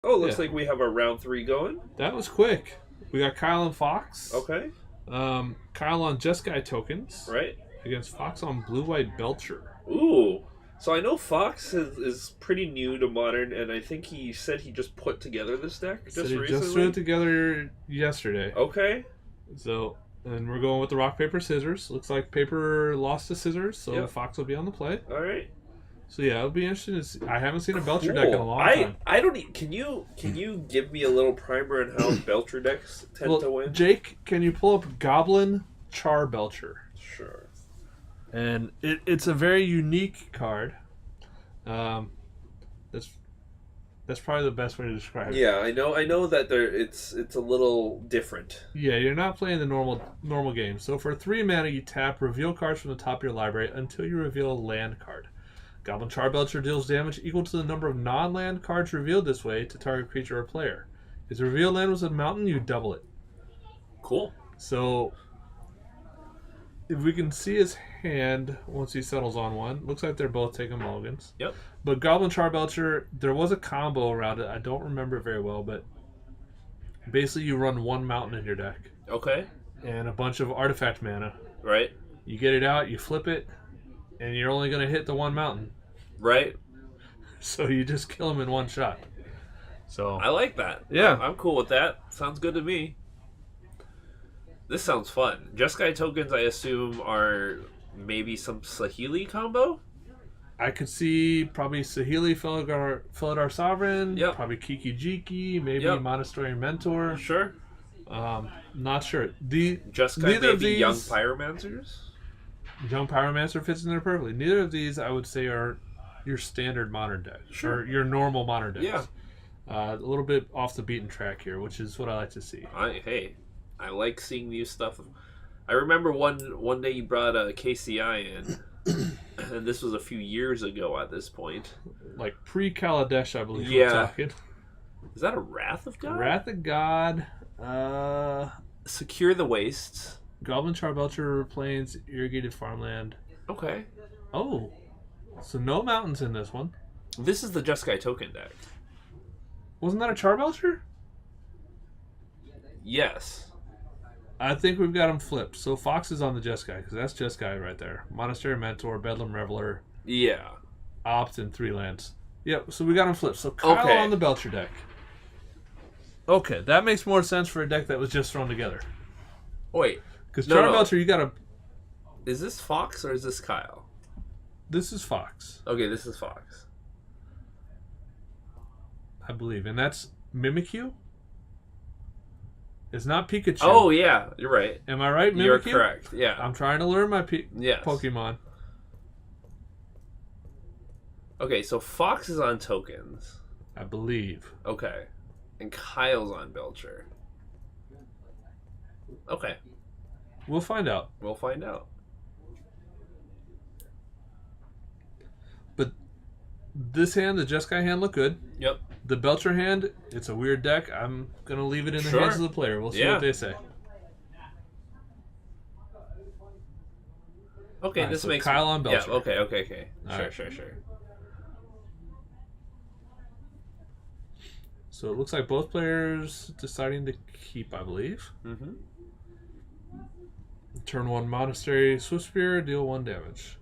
Oh, looks like we have our round 3 going. That was quick. We got Kyle and Fox. Okay. Kyle on Jeskai tokens. Right. Against Fox on Blue-White Belcher. Ooh. So I know Fox is pretty new to Modern, and I think he said he just put together this deck just recently. Just threw it together yesterday. Okay. So, and we're going with the rock, paper, scissors. Looks like paper lost to scissors, so Fox will be on the play. All right. So yeah, it'll be interesting to see. I haven't seen a Belcher deck in a long time. I don't. Can you give me a little primer on how Belcher decks tend to win? Jake, can you pull up Goblin Char Belcher? Sure. And it's a very unique card. That's probably the best way to describe it. Yeah, I know that it's a little different. Yeah, you're not playing the normal game. So for 3 mana, you tap, reveal cards from the top of your library until you reveal a land card. Goblin Char Belcher deals damage equal to the number of non-land cards revealed this way to target creature or player. If the revealed land was a mountain, you double it. Cool. So if we can see his hand once he settles on one, looks like they're both taking mulligans. Yep. But Goblin Char Belcher, there was a combo around it. I don't remember it very well, but basically you run 1 mountain in your deck. Okay. And a bunch of artifact mana. Right. You get it out, you flip it, and you're only going to hit the 1 mountain. Right. So you just kill him in 1 shot. So I like that. Yeah. I'm cool with that. Sounds good to me. This sounds fun. Jeskai tokens, I assume, are maybe some Sahili combo? I could see probably Sahili, Felidar Sovereign, probably Kiki Jiki, maybe Monastery Mentor. Sure. Not sure. Jeskai maybe Young Pyromancers? Young Pyromancer fits in there perfectly. Neither of these, I would say, are your standard modern deck. Sure. Or your normal modern decks. Yeah. A little bit off the beaten track here, which is what I like to see. I like seeing new stuff. I remember one day you brought a KCI in, and this was a few years ago at this point. Like pre-Kaladesh, I believe we're talking. Is that a Wrath of God? Wrath of God. Secure the Wastes. Goblin Char Belcher Plains, Irrigated Farmland. Okay. Oh. So no mountains in this one. This is the Jeskai token deck. Wasn't that a Char Belcher? Yes. I think we've got them flipped. So Fox is on the Jeskai, because that's Jeskai right there. Monastery Mentor, Bedlam Reveler. Yeah. Opt and 3 lands. Yep, so we got them flipped. So Kyle on the Belcher deck. Okay, that makes more sense for a deck that was just thrown together. Wait. Because Char Belcher, you got to... Is this Fox or is this Kyle? This is Fox. Okay, this is Fox. I believe. And that's Mimikyu? It's not Pikachu. Oh, yeah. You're right. Am I right, Mimikyu? You're correct. Yeah. I'm trying to learn my Pokemon. Okay, so Fox is on tokens. I believe. Okay. And Kyle's on Belcher. Okay. We'll find out. We'll find out. But this hand, the Jeskai hand, looked good. Yep. The Belcher hand, it's a weird deck. I'm going to leave it in the hands of the player. We'll see what they say. Okay, this makes... Kyle on Belcher. Yeah, okay. Sure. So it looks like both players deciding to keep, I believe. Mm-hmm. Turn 1 Monastery, Swift Spear, deal 1 damage.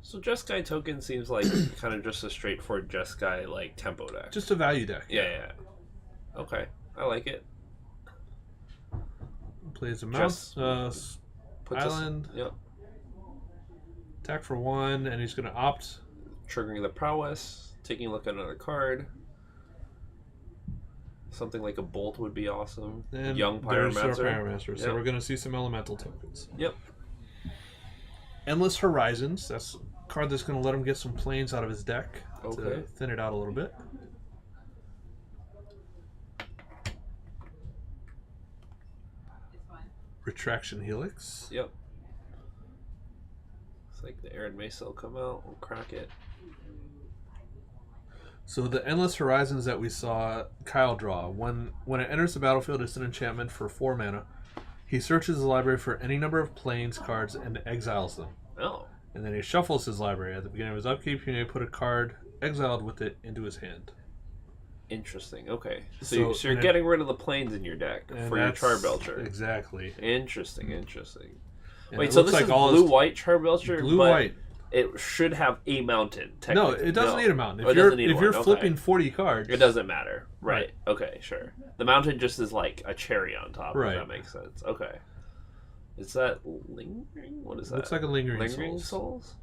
So Jeskai token seems like kind of just a straightforward Jeskai like tempo deck. Just a value deck. Yeah. Okay, I like it. Plays a mouse, island. Yep. Attack for 1, and he's going to opt. Triggering the prowess, taking a look at another card. Something like a bolt would be awesome. And Young Pyromancer. So we're going to see some elemental tokens. Yep. Endless Horizons. That's a card that's going to let him get some planes out of his deck to thin it out a little bit. Retraction Helix. Yep. It's like the Arid Mesa will come out. We'll crack it. So the Endless Horizons that we saw Kyle draw, when it enters the battlefield, it's an enchantment for 4 mana. He searches the library for any number of planes cards and exiles them. Oh. And then he shuffles his library. At the beginning of his upkeep, you may put a card exiled with it into his hand. Interesting. Okay. So So you're getting rid of the planes in your deck for your that's Charbelcher. exactly. Interesting. Interesting. And Wait, it so looks this like is all blue-white Charbelcher, blue but white. it should have a mountain. No, Technically. it doesn't need a mountain. Oh, If it doesn't need if one. you're Okay. flipping 40 cards, It doesn't matter. Right. Right. Okay, sure. The mountain just is like a cherry on top. Right. If that makes sense. Okay. Is that lingering? What is that? Looks like a lingering Lingering souls. souls?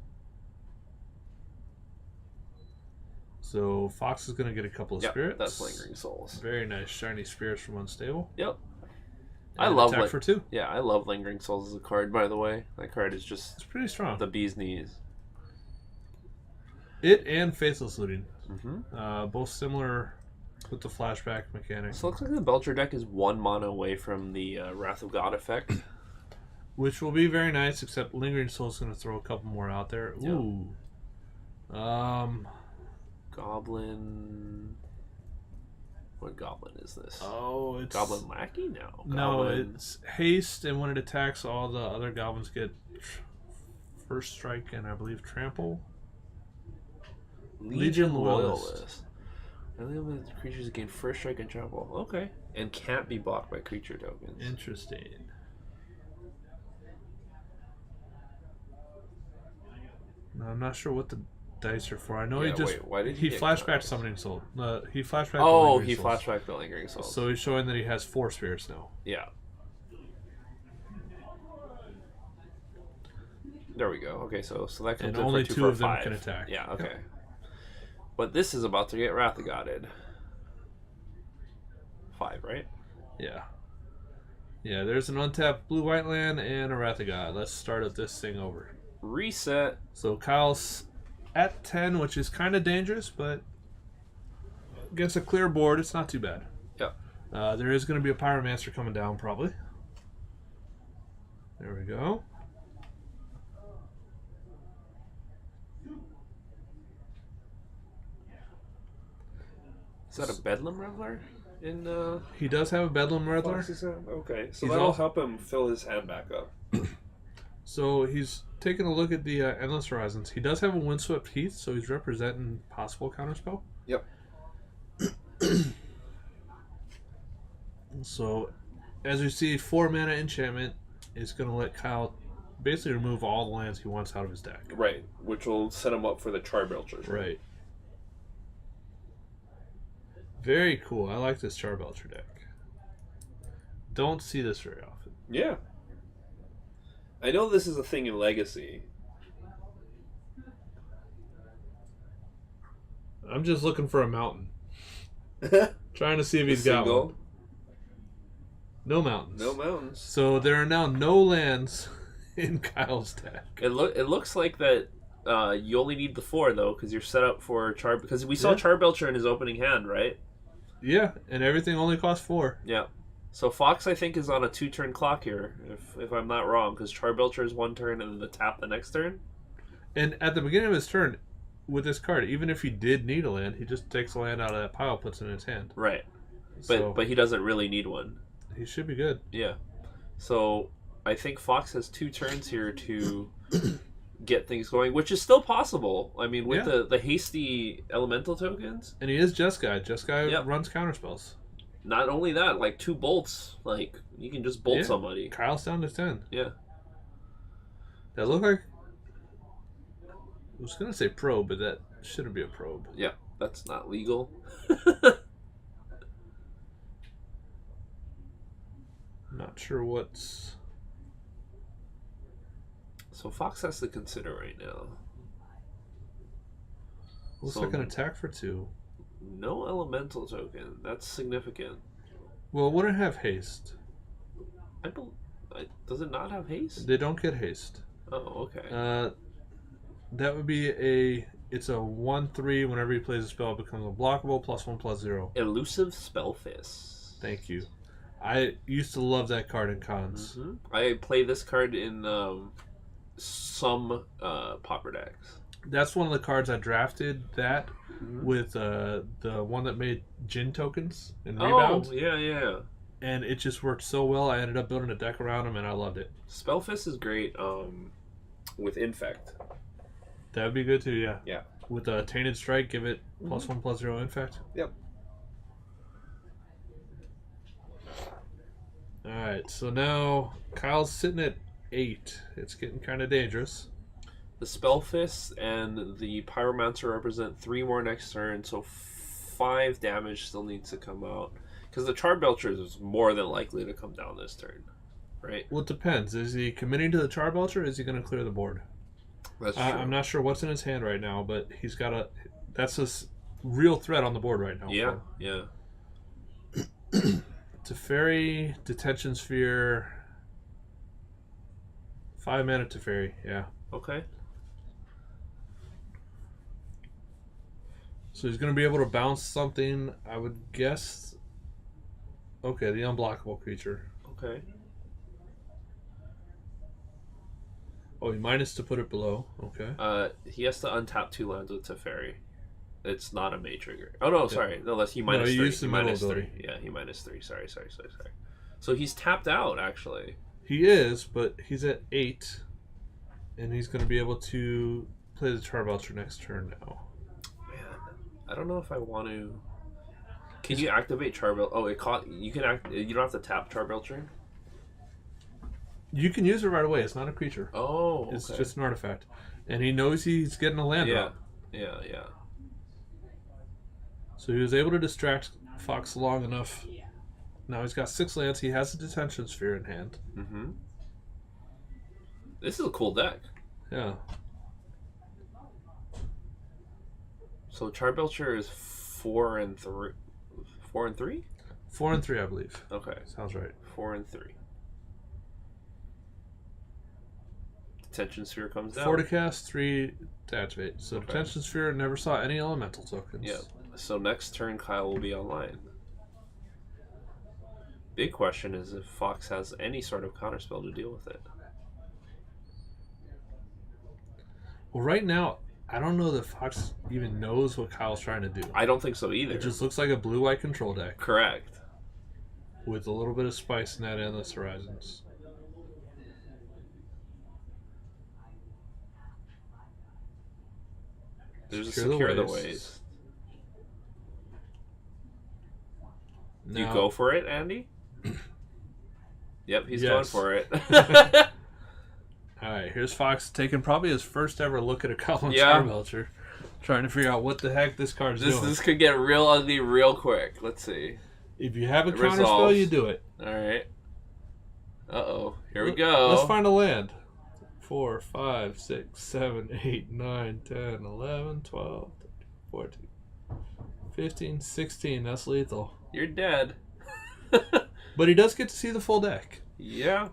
So Fox is going to get a couple of Yep, spirits. that's lingering souls. Very nice, shiny spirits from Unstable. Yep. And I love attack for 2. Yeah, I love lingering souls as a card. By the way, that card is just It's pretty strong. the bee's knees. It and Faithless Looting, Mm-hmm. both similar with the flashback mechanic, So it looks like the Belcher deck is 1 mana away from the Wrath of God effect. which will be very nice. Except Lingering Soul is going to throw a couple more out there. Yeah. Ooh, Goblin. What goblin is this? oh, it's Goblin Lackey? No. No, Goblin... it's haste, and when it attacks, all the other goblins get first strike and I believe trample. Legion Loyalist. Enemy creatures gain first strike and trample. Okay. And can't be blocked by creature tokens. Interesting. No, I'm not sure what the dice are for. I know Yeah, he just wait, why did he get flashbacked cards? Summoning Soul. He flashbacked. Oh, the he Lingering Souls. flashbacked the Lingering Souls. So he's showing that he has 4 spirits now. Yeah. There we go. Okay, so that comes And in only for 2 2 for of them 5. can attack. Yeah, okay. But this is about to get Wrath of Godded. 5, right? Yeah. Yeah, there's an untapped blue-white land and a Wrath of God. Let's start up this thing over. Reset. So Kyle's at 10, which is kind of dangerous, but against a clear board, it's not too bad. Yeah. There is going to be a Pyromancer coming down, probably. There we go. Is that a Bedlam Reveler? He does have a Bedlam Reveler. Okay, so He's that'll all- help him fill his hand back up. So he's taking a look at the Endless Horizons. He does have a Windswept Heath, so he's representing possible counterspell. Yep. So, as we see, 4 mana enchantment is going to let Kyle basically remove all the lands he wants out of his deck. Right, which will set him up for the Charbelchers. Right. Very cool. I like this Charbelcher deck. Don't see this very often. Yeah. I know this is a thing in Legacy. I'm just looking for a mountain. Trying to see if he's got one. No mountains. No mountains. So there are now no lands in Kyle's deck. It looks like that you only need the 4 though, because you're set up for Char. Because we saw Yeah. Charbelcher in his opening hand, right? Yeah, and everything only costs 4. Yeah. So Fox, I think, is on a 2-turn clock here, if I'm not wrong, because Charbelcher is 1 turn and then the tap the next turn. And at the beginning of his turn, with this card, even if he did need a land, he just takes a land out of that pile, puts it in his hand. Right. So But he doesn't really need one. he should be good. Yeah. So I think Fox has 2 turns here to get things going, which is still possible. I mean, with the hasty elemental tokens. And he is Jeskai. Jeskai Yep. runs counterspells. Not only that, like 2 bolts, like you can just bolt Yeah. somebody. Kyle's down to 10. Yeah. That looked like... I was going to say probe, but that shouldn't be a probe. Yeah. That's not legal. Not sure what's... So Fox has to consider right now. Looks So- like an attack for 2. No elemental token. That's significant. Well, it wouldn't have haste. Does it not have haste? They don't get haste. Oh, okay. That would be a... It's a 1/3. Whenever he plays a spell, it becomes unblockable, +1/+0. Elusive Spellfist. Thank you. I used to love that card in cons. I play this card in some Pauper decks. That's one of the cards I drafted that with the one that made Jin tokens and rebounds. Oh, yeah. And it just worked so well. I ended up building a deck around him, and I loved it. Spellfist is great with Infect. That would be good too, yeah. Yeah. With a Tainted Strike, give it +1/+0 infect. Yep. Alright, so now Kyle's sitting at 8. It's getting kind of dangerous. The Spell Fist and the Pyromancer represent 3 more next turn, so 5 damage still needs to come out. Because the Charbelcher is more than likely to come down this turn, right? Well, it depends. Is he committing to the Charbelcher or is he going to clear the board? That's true. I'm not sure what's in his hand right now, but he's got a... That's a real threat on the board right now. Yeah, yeah. Teferi, Detention Sphere... 5 mana Teferi, yeah. Okay. So he's going to be able to bounce something, I would guess... Okay, the unblockable creature. Okay. Oh, he minus to put it below. Okay. He has to untap 2 lands with Teferi. It's not a May trigger. Oh no, sorry. No, he minus 3. Used the minus middle 3. Yeah, he minus 3. Sorry. So he's tapped out, actually. He is, but he's at 8, and he's going to be able to play the Charbelcher next turn now. Man, I don't know if I want to. Can you activate Charbelcher? Oh, it caught. You can act. You don't have to tap Charbelcher. You can use it right away. It's not a creature. Oh, okay. It's just an artifact, and he knows he's getting a land drop. Yeah. So he was able to distract Fox long enough. Now he's got 6 lands. He has a Detention Sphere in hand. Mm-hmm. This is a cool deck. Yeah. So Charbelcher is 4 and 3. 4 and 3? 4 and 3, I believe. Okay. Sounds right. 4 and 3. Detention Sphere comes down. 4 to cast, 3 to activate. So Okay. Detention Sphere never saw any elemental tokens. Yep. So next turn, Kyle will be online. Big question is if Fox has any sort of counterspell to deal with it. Well, right now, I don't know that Fox even knows what Kyle's trying to do. I don't think so either. It just looks like a blue-white control deck Correct. with a little bit of spice in that Endless Horizons. There's a Secure secure the the waste. ways. Now, You go for it, Andy? Yep, he's going Yes. for it. All right, here's Fox taking probably his first ever look at a Goblin Yeah. Charbelcher, trying to figure out what the heck this card's doing. This could get real ugly real quick. Let's see. If you have a It counterspell, resolves. you do it. Alright. Uh-oh. Here we go. Let's find a land. 4, 5, 6, 7, 8, 9, 10, 11, 12, 13, 14, 15, 16. That's lethal. You're dead. But he does get to see the full deck, Yeah.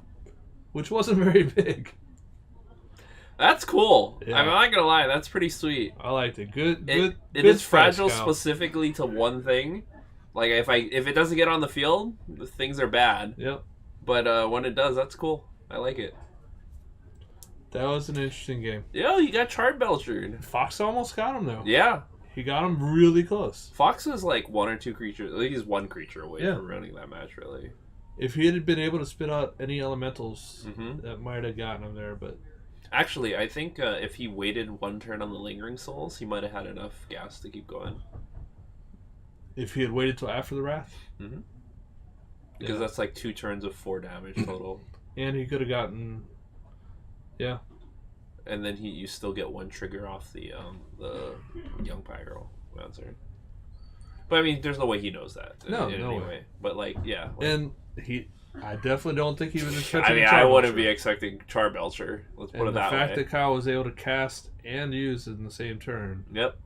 which wasn't very big. That's cool. Yeah. I'm not gonna lie, that's pretty sweet. I liked it. Good. It good is price, fragile Kyle. specifically to one thing. Like if it doesn't get on the field, the things are bad. Yep. But when it does, that's cool. I like it. That was an interesting game. Yo, you got Charbelchered. Fox almost got him though. Yeah. He got him really close. Fox is like 1 or 2 creatures. I think he's 1 creature away Yeah. from running that match, really. If he had been able to spit out any elementals, Mm-hmm. that might have gotten him there. But Actually, I think if he waited 1 turn on the Lingering Souls, he might have had enough gas to keep going. if he had waited till after the Wrath, Mm-hmm. Because that's like 2 turns of 4 damage total. and he could have gotten, yeah. And then you still get 1 trigger off the Young Pyromancer. But I mean, there's no way he knows that. No, in no any way. But like, yeah. Like, And I definitely don't think he was expecting. I mean, I wouldn't be expecting Charbelcher. Let's put And it the that fact way. that Kyle was able to cast and use in the same turn, Yep.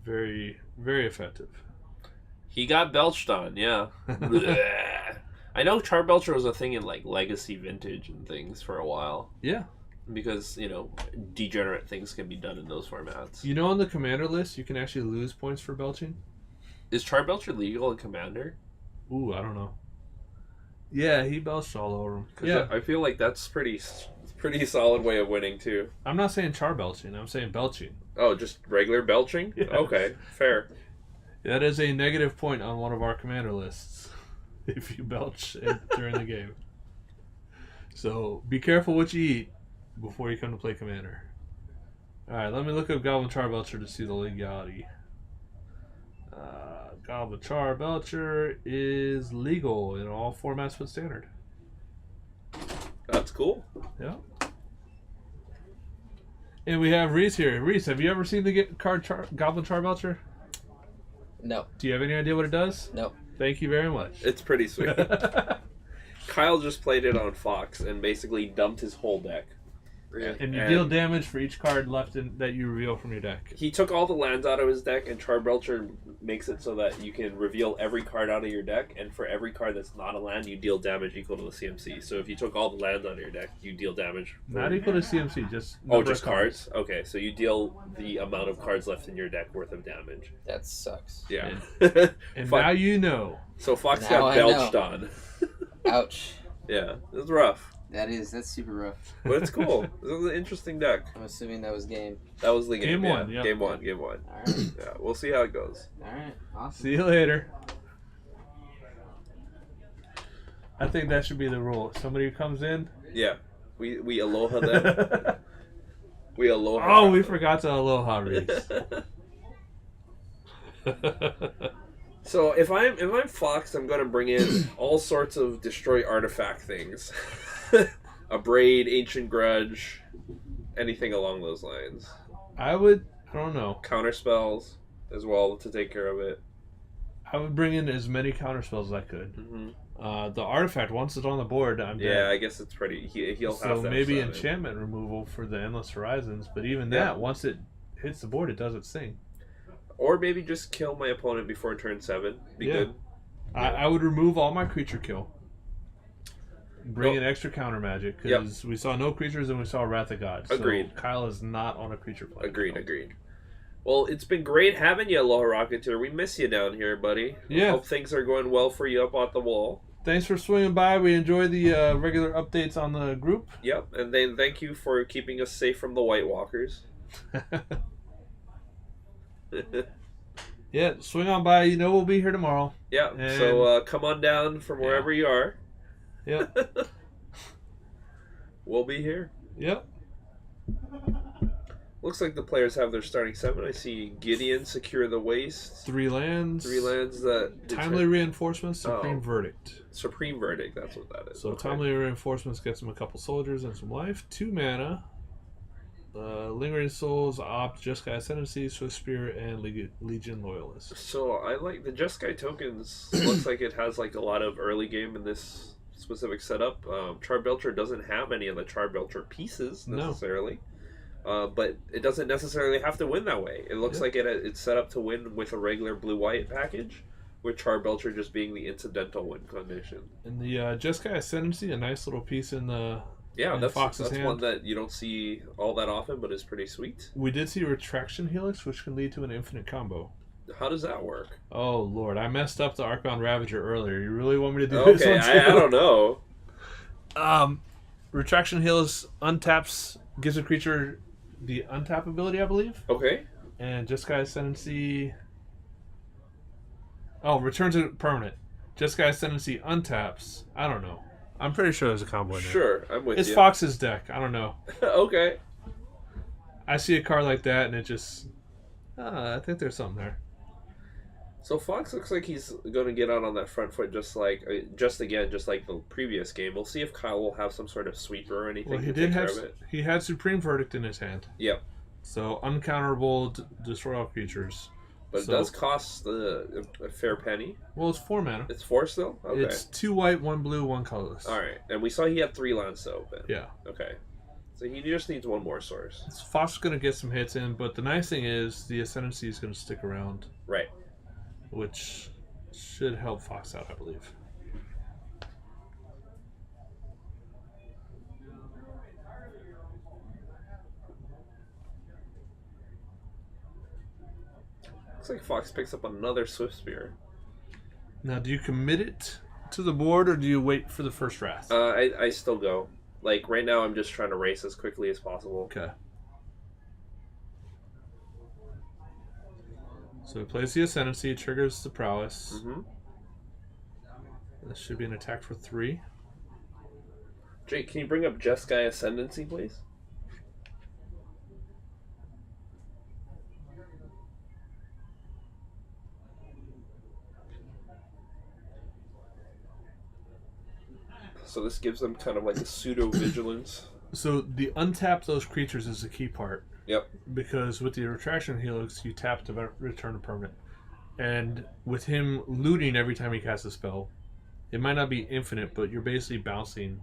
very, very effective. He got belched on, yeah. Blech. I know Charbelcher was a thing in like Legacy Vintage and things for a while. Yeah. Because, degenerate things can be done in those formats. You know, on the commander list, you can actually lose points for belching. Is Charbelcher legal in Commander? Ooh, I don't know. Yeah, he belched all over him. 'Cause Yeah, I feel like that's pretty solid way of winning too. I'm not saying char belching. I'm saying belching. Oh, just regular belching? Yeah. Okay, fair. That is a negative point on one of our commander lists if you belch during the game. So be careful what you eat before you come to play commander. Alright, let me look up Goblin Charbelcher to see the legality. Goblin Charbelcher is legal in all formats but standard. That's cool. Yeah. And we have Reese here. Reese, have you ever seen the Goblin Charbelcher? No. Do you have any idea what it does? No. Thank you very much. It's pretty sweet. Kyle just played it on Fox and basically dumped his whole deck. And you deal damage for each card left that you reveal from your deck. He took all the lands out of his deck, and Charbelcher makes it so that you can reveal every card out of your deck, and for every card that's not a land, you deal damage equal to the CMC. So if you took all the lands out of your deck, you deal damage. Not equal to CMC, just just cards? Okay, so you deal the amount of cards left in your deck worth of damage. That sucks. Yeah. And now you know. So Fox Now got I belched know. on. Ouch. Yeah, it was rough. That's super rough. But it's cool. This is an interesting deck. I'm assuming that was game. That was the game. Game one, Yeah. yep. Game one. Alright. Yeah, we'll see how it goes. Alright. Awesome. See you later. I think that should be the rule. Somebody who comes in. Yeah, we aloha them. We aloha. Oh, we forgot to aloha Reese. So if I'm Fox, I'm gonna bring in all sorts of destroy artifact things, a braid, ancient grudge, anything along those lines. I don't know. Counter spells as well to take care of it. I would bring in as many counterspells as I could. Mm-hmm. The artifact, once it's on the board, I'm dead. Yeah, I guess it's pretty. He'll have So to maybe have enchantment removal for the Endless Horizons, but even Yeah. that, once it hits the board, it does its thing. or maybe just kill my opponent before turn 7. Be good. I would remove all my creature kill. Bring Nope. in extra counter magic, because we saw no creatures and we saw Wrath of God. So Agreed. Kyle is not on a creature play. Agreed. Well, it's been great having you, Aloha Rocketeer. We miss you down here, buddy. Yeah. Hope things are going well for you up at the wall. Thanks for swinging by. We enjoy the regular updates on the group. Yep, and then thank you for keeping us safe from the White Walkers. Yeah, swing on by. You know we'll be here tomorrow. Yeah, And- so come on down from wherever you are. Yep. We'll be here. Yep. Looks like the players have their starting 7. I see Gideon secure the waste. 3 lands. 3 lands that Timely reinforcements, Supreme Oh. Verdict. Supreme Verdict, that's what that is. So Okay. timely reinforcements gets him a couple soldiers and some life. 2 mana. Lingering Souls, Opt, Jeskai Ascendancy, Swift Spirit, and Legion Loyalist. So I like the Jeskai tokens. Looks like it has like a lot of early game in this specific setup. Charbelcher doesn't have any of the Charbelcher pieces necessarily, but it doesn't necessarily have to win that way. It looks like it's set up to win with a regular blue-white package, with Charbelcher just being the incidental win condition. And the Jeskai Ascendancy, a nice little piece in the Yeah, in that's Fox's hand. one that you don't see all that often, but is pretty sweet. We did see Retraction Helix, which can lead to an infinite combo. How does that work? Oh lord, I messed up the Archon Ravager earlier. You really want me to do this Okay, one too? I don't know. Retraction Helix untaps, gives a creature the untap ability, I believe. Okay. And Jeskai Ascendancy. Oh, returns it permanent. Jeskai Ascendancy untaps. I don't know. I'm pretty sure there's a combo in there. Sure, I'm with It's you. Fox's deck. I don't know. Okay. I see a card like that and it just. I think there's something there. So Fox looks like he's going to get out on that front foot just like the previous game. We'll see if Kyle will have some sort of sweeper or anything Well, he to did take care have. of it. He had Supreme Verdict in his hand. Yep. So uncounterable, destroy all creatures. But it does cost a fair penny. Well, it's 4 mana. It's 4 still? Okay. It's 2 white, 1 blue, 1 colorless. Alright. And we saw he had 3 lands to open. Yeah. Okay. So he just needs one more source. Fox is going to get some hits in, but the nice thing is the Ascendancy is going to stick around. Right. Which should help Fox out, I believe. Looks like Fox picks up another Swift Spear. Now, do you commit it to the board, or do you wait for the first Wrath? I still go. Like, right now I'm just trying to race as quickly as possible. Okay. So it plays the Ascendancy, triggers the Prowess. Mm-hmm. This should be an attack for 3. Jake, can you bring up Jeskai Ascendancy, please? So this gives them kind of like a pseudo vigilance. So the untap those creatures is the key part. Yep. Because with the Retraction Helix, you tap to return a permanent. And with him looting every time he casts a spell, it might not be infinite, but you're basically bouncing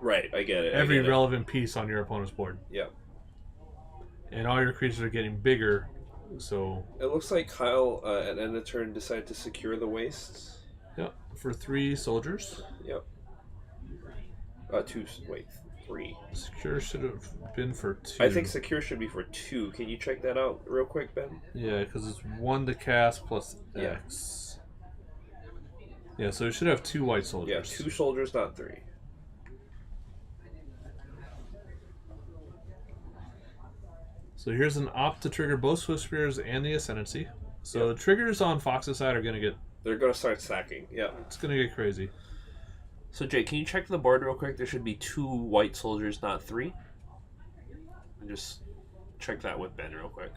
Right, I get it. every relevant piece on your opponent's board. Yep. And all your creatures are getting bigger, so... It looks like Kyle, at end of turn, decided to secure the wastes. Yep, for 3 soldiers. Yep. 3. Secure should have been for 2. I think secure should be for 2. Can you check that out real quick, Ben? Yeah, because it's 1 to cast plus X. Yeah, so it should have 2 white soldiers. Yeah, 2 soldiers, not 3. So here's an opt to trigger both Swift Spears and the Ascendancy. So triggers on Fox's side are going to get... They're going to start stacking, yeah. It's going to get crazy. So Jay, can you check the board real quick? There should be 2 white soldiers, not 3. And just check that with Ben real quick.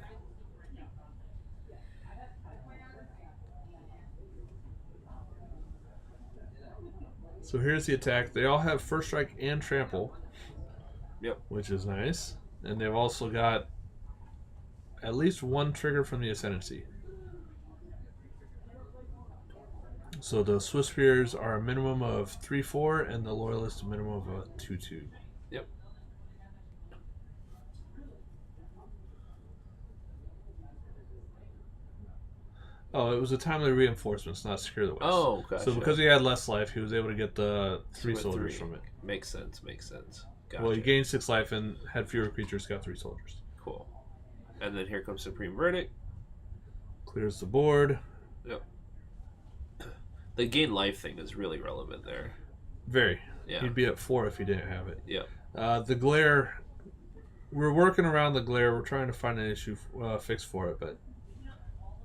So here's the attack. They all have First Strike and Trample. Yep. Which is nice. And they've also got at least 1 trigger from the Ascendancy. So the Swiss Spears are a minimum of 3/4, and the Loyalist a minimum of a 2/2. Yep. Oh, it was a timely reinforcements, not secure the waste. Oh, gotcha. So because he had less life, he was able to get the 3 with soldiers 3. from it. Makes sense. Gotcha. Well, he gained 6 life and had fewer creatures, got 3 soldiers. Cool. And then here comes Supreme Verdict. Clears the board. Yep. The gain life thing is really relevant there. Very. Yeah. He'd be at 4 if he didn't have it. Yep. The glare, we're working around the glare. We're trying to find an issue fix for it, but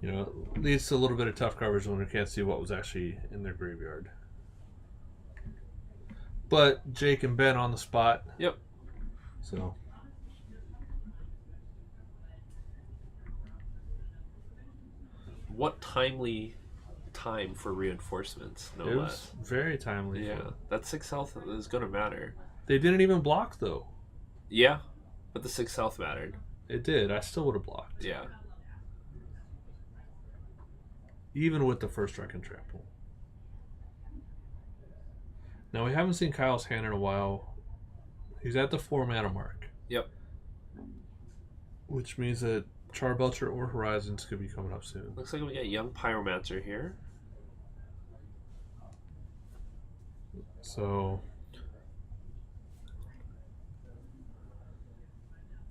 you know, it leads to a little bit of tough coverage when we can't see what was actually in their graveyard. But Jake and Ben on the spot. Yep. So. What timely time for reinforcements, no It less. was very timely. Yeah, that 6 health is going to matter. They didn't even block, though. Yeah, but the 6 health mattered. It did. I still would have blocked. Yeah. Even with the First Strike and Trample. Now, we haven't seen Kyle's hand in a while. He's at the 4 mana mark. Yep. Which means that Charbelcher or Horizons could be coming up soon. Looks like we got Young Pyromancer here. So...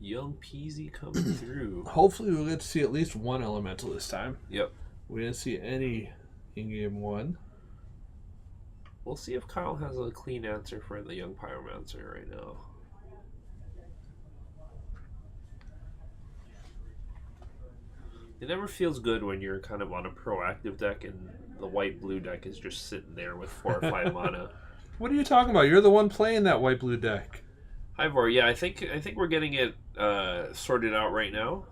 Young Peasy coming through. hopefully we'll get to see at least 1 elemental this time. Yep. We didn't see any in game 1. We'll see if Kyle has a clean answer for the Young Pyromancer right now. It never feels good when you're kind of on a proactive deck and the white-blue deck is just sitting there with 4 or 5 mana. What are you talking about? You're the one playing that white-blue deck. Ivor, yeah, I think we're getting it sorted out right now.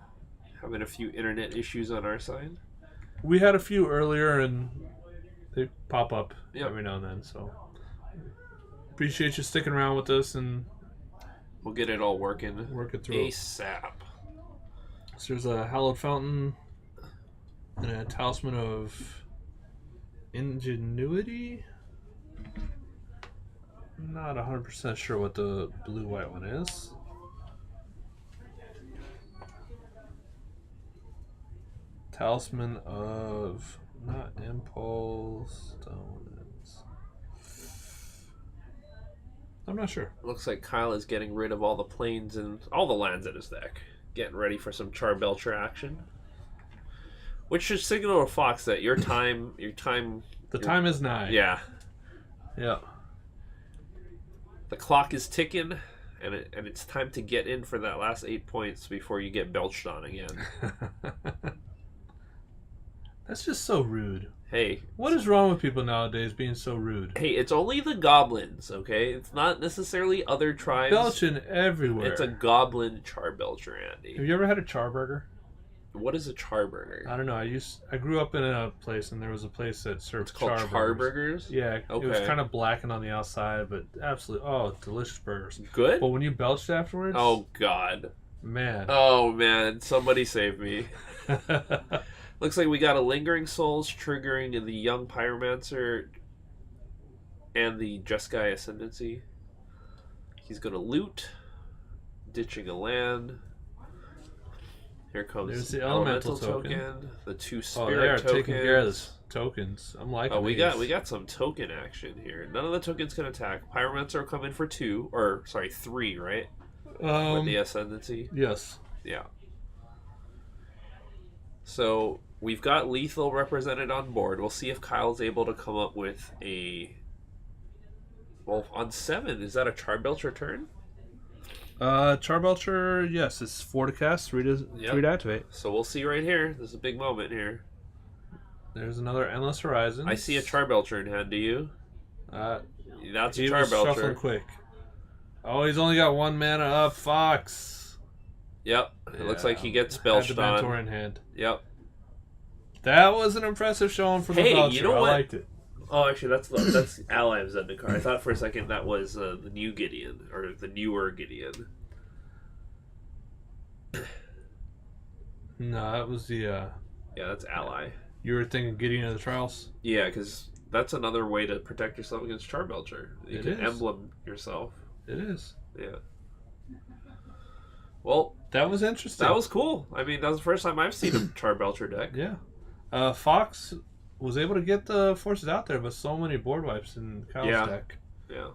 Having a few internet issues on our side. We had a few earlier, and they pop up Yep. every now and then. So appreciate you sticking around with us and We'll get it all working. work it through. ASAP. So there's a Hallowed Fountain and a Talisman of Ingenuity. Not 100% sure what the blue-white one is. Talisman of... not Impulse... Dominance. I'm not sure. Looks like Kyle is getting rid of all the planes and all the lands in his deck. Getting ready for some Charbelcher action. Which should signal to Fox that your time... The time is nigh. Yeah. Yeah. The clock is ticking, and it's time to get in for that last 8 points before you get belched on again. That's just so rude. Hey. What is wrong with people nowadays being so rude? Hey, it's only the goblins, okay? It's not necessarily other tribes. Belching everywhere. It's a goblin Charbelcher, Andy. Have you ever had a Charburger? What is a charburger? I don't know. I grew up in a place, and there was a place that served It's called charburgers. charburgers? Yeah, it was Okay. kind of blackened on the outside, but absolutely, delicious burgers. Good? But when you belched afterwards, Oh, God. man. Oh, man. Somebody save me. Looks like we got a Lingering Souls triggering the Young Pyromancer and the Jeskai Ascendancy. He's going to loot, ditching a land. Here comes There's the the elemental elemental token. token, the 2 Oh, spirit they are tokens. taking care of the tokens. I'm liking Oh, we these. got some token action here. None of the tokens can attack. Pyromancer will come in for 3, right? With the Ascendancy. Yes. Yeah. So we've got lethal represented on board. We'll see if Kyle's able to come up with a. Well, on 7, is that a Charbelcher turn? Charbelcher, yes, it's 4 to cast, 3 to activate. So we'll see right here. There's a big moment here. There's another Endless Horizon. I see a Charbelcher in hand. Do you? That's a he was shuffling Charbelcher. quick. Oh, he's only got 1 mana up. Fox. Yep. It looks like he gets Had belched the Mentor on. in hand. Yep. That was an impressive showing for the Hey, Belcher. you know I what? liked it. Oh, actually, that's Ally Zendikar. I thought for a second that was the new Gideon or the newer Gideon. No, that was the. Yeah, that's Ally. You were thinking Gideon of the Trials? Yeah, because that's another way to protect yourself against Charbelcher. You It can is. emblem yourself. It is. Yeah. Well, That was interesting. that was cool. I mean, that was the first time I've seen a Charbelcher deck. Yeah. Fox was able to get the forces out there, but so many board wipes in Kyle's Yeah. deck. Yeah.